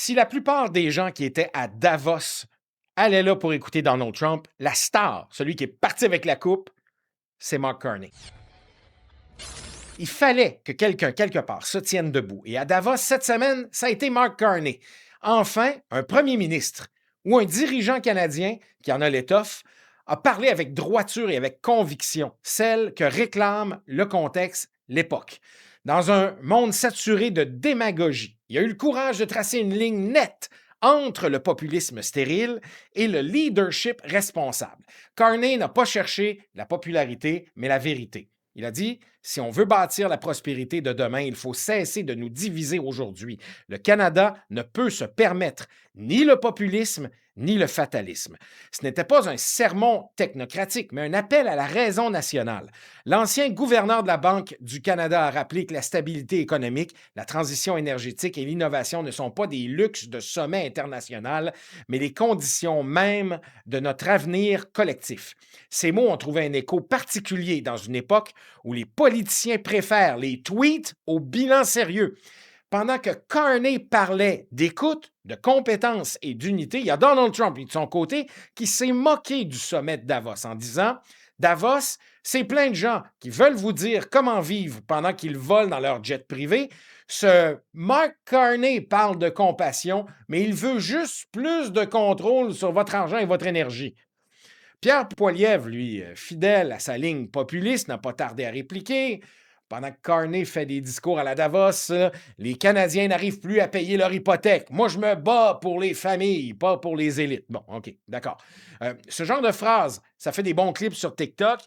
Si la plupart des gens qui étaient à Davos allaient là pour écouter Donald Trump, la star, celui qui est parti avec la coupe, c'est Mark Carney. Il fallait que quelqu'un, quelque part, se tienne debout. Et à Davos, cette semaine, ça a été Mark Carney. Enfin, un premier ministre ou un dirigeant canadien qui en a l'étoffe a parlé avec droiture et avec conviction, celle que réclame le contexte, l'époque. Dans un monde saturé de démagogie, il a eu le courage de tracer une ligne nette entre le populisme stérile et le leadership responsable. Carney n'a pas cherché la popularité, mais la vérité. Il a dit, si on veut bâtir la prospérité de demain, il faut cesser de nous diviser aujourd'hui. Le Canada ne peut se permettre ni le populisme ni le fatalisme. Ce n'était pas un sermon technocratique, mais un appel à la raison nationale. L'ancien gouverneur de la Banque du Canada a rappelé que la stabilité économique, la transition énergétique et l'innovation ne sont pas des luxes de sommet international, mais les conditions mêmes de notre avenir collectif. Ces mots ont trouvé un écho particulier dans une époque où les politiciens préfèrent les tweets au bilan sérieux. Pendant que Carney parlait d'écoute, de compétence et d'unité, il y a Donald Trump, lui, de son côté, qui s'est moqué du sommet de Davos en disant Davos, c'est plein de gens qui veulent vous dire comment vivre pendant qu'ils volent dans leur jet privé. Ce Mark Carney parle de compassion, mais il veut juste plus de contrôle sur votre argent et votre énergie. Pierre Poilievre, lui, fidèle à sa ligne populiste, n'a pas tardé à répliquer. Pendant que Carney fait des discours à la Davos, les Canadiens n'arrivent plus à payer leur hypothèque. Moi, je me bats pour les familles, pas pour les élites. Bon, OK, d'accord. Ce genre de phrase, ça fait des bons clips sur TikTok,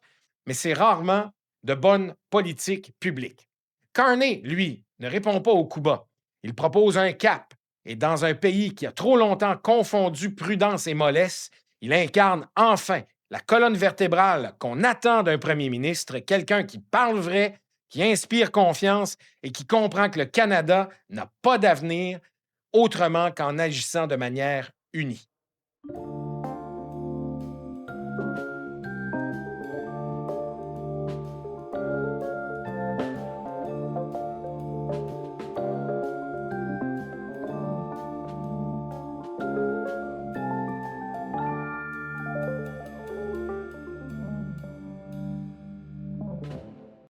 mais c'est rarement de bonne politique publique. Carney, lui, ne répond pas au coup bas. Il propose un cap. Et dans un pays qui a trop longtemps confondu prudence et mollesse, il incarne enfin la colonne vertébrale qu'on attend d'un premier ministre, quelqu'un qui parle vrai, qui inspire confiance et qui comprend que le Canada n'a pas d'avenir autrement qu'en agissant de manière unie.